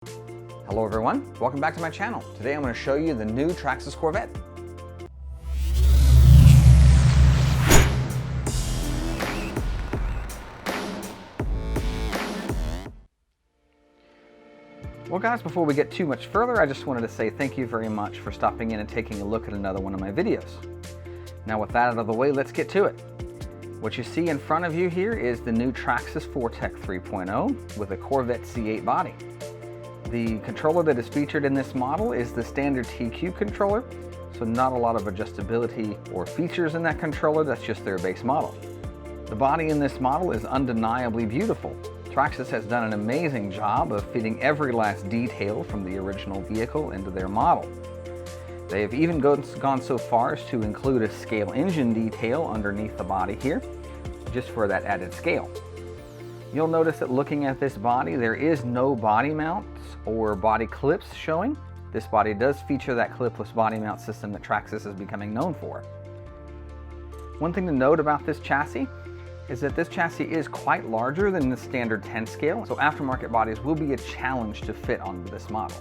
Hello everyone, welcome back to my channel. Today I'm going to show you the new Traxxas Corvette. Well guys, before we get too much further, I just wanted to say thank you very much for stopping in and taking a look at another one of my videos. Now with that out of the way, let's get to it. What you see in front of you here is the new Traxxas 4Tech 3.0 with a Corvette C8 body. The controller that is featured in this model is the standard T-Cube controller, so not a lot of adjustability or features in that controller, that's just their base model. The body in this model is undeniably beautiful. Traxxas has done an amazing job of fitting every last detail from the original vehicle into their model. They have even gone so far as to include a scale engine detail underneath the body here, just for that added scale. You'll notice that looking at this body, there is no body mounts or body clips showing. This body does feature that clipless body mount system that Traxxas is becoming known for. One thing to note about this chassis is that this chassis is quite larger than the standard 10 scale, so aftermarket bodies will be a challenge to fit onto this model.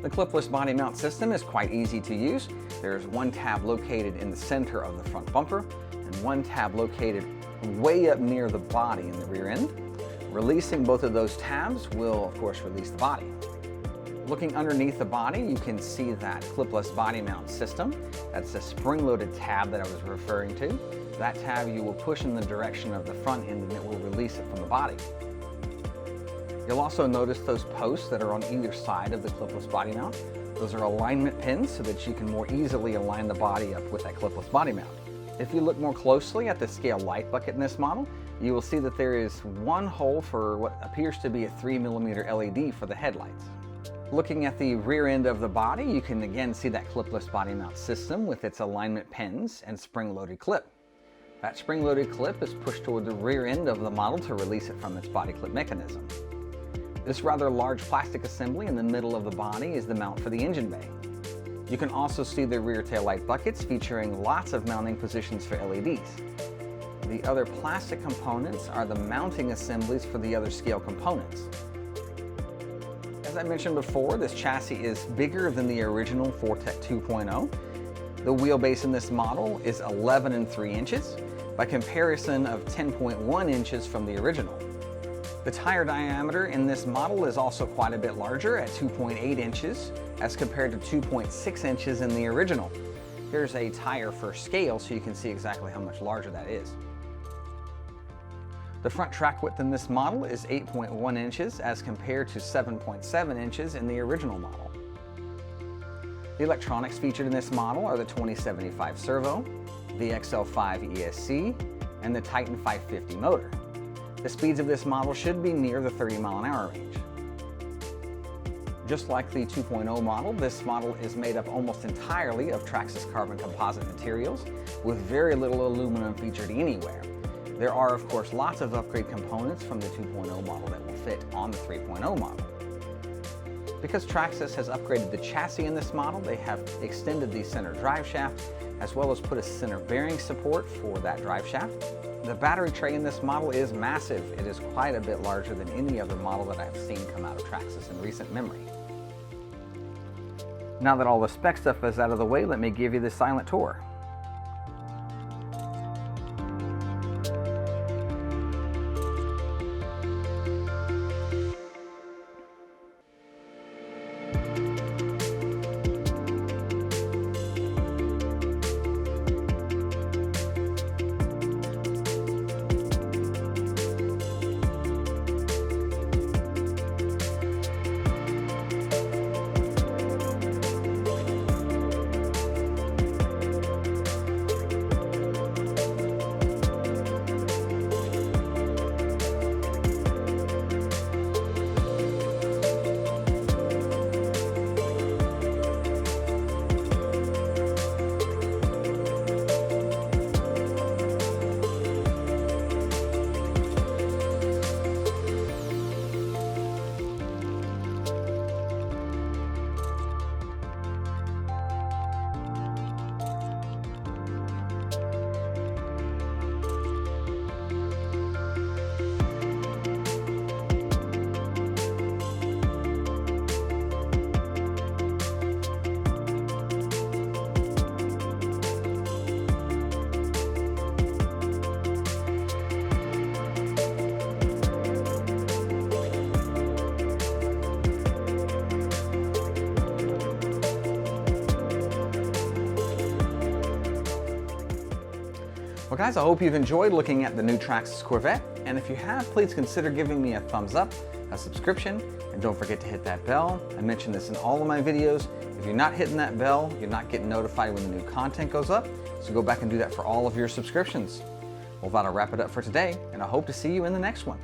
The clipless body mount system is quite easy to use. There's one tab located in the center of the front bumper and one tab located way up near the body in the rear end. Releasing both of those tabs will, of course, release the body. Looking underneath the body, you can see that clipless body mount system. That's a spring-loaded tab that I was referring to. That tab you will push in the direction of the front end and it will release it from the body. You'll also notice those posts that are on either side of the clipless body mount. Those are alignment pins so that you can more easily align the body up with that clipless body mount. If you look more closely at the scale light bucket in this model, you will see that there is one hole for what appears to be a 3mm LED for the headlights. Looking at the rear end of the body, you can again see that clipless body mount system with its alignment pins and spring-loaded clip. That spring-loaded clip is pushed toward the rear end of the model to release it from its body clip mechanism. This rather large plastic assembly in the middle of the body is the mount for the engine bay. You can also see the rear taillight buckets featuring lots of mounting positions for LEDs. The other plastic components are the mounting assemblies for the other scale components. As I mentioned before, this chassis is bigger than the original 4Tech 2.0. The wheelbase in this model is 11 3 inches, by comparison of 10.1 inches from the original. The tire diameter in this model is also quite a bit larger at 2.8 inches as compared to 2.6 inches in the original. Here's a tire for scale so you can see exactly how much larger that is. The front track width in this model is 8.1 inches as compared to 7.7 inches in the original model. The electronics featured in this model are the 2075 servo, the XL5 ESC, and the Titan 550 motor. The speeds of this model should be near the 30-mile-an-hour range. Just like the 2.0 model, this model is made up almost entirely of Traxxas carbon composite materials with very little aluminum featured anywhere. There are, of course, lots of upgrade components from the 2.0 model that will fit on the 3.0 model. Because Traxxas has upgraded the chassis in this model, they have extended the center drive shaft as well as put a center bearing support for that drive shaft. The battery tray in this model is massive. It is quite a bit larger than any other model that I've seen come out of Traxxas in recent memory. Now that all the spec stuff is out of the way, let me give you the silent tour. Well guys, I hope you've enjoyed looking at the new Traxxas Corvette, and if you have, please consider giving me a thumbs up, a subscription, and don't forget to hit that bell. I mention this in all of my videos. If you're not hitting that bell, you're not getting notified when the new content goes up, so go back and do that for all of your subscriptions. Well, that'll wrap it up for today, and I hope to see you in the next one.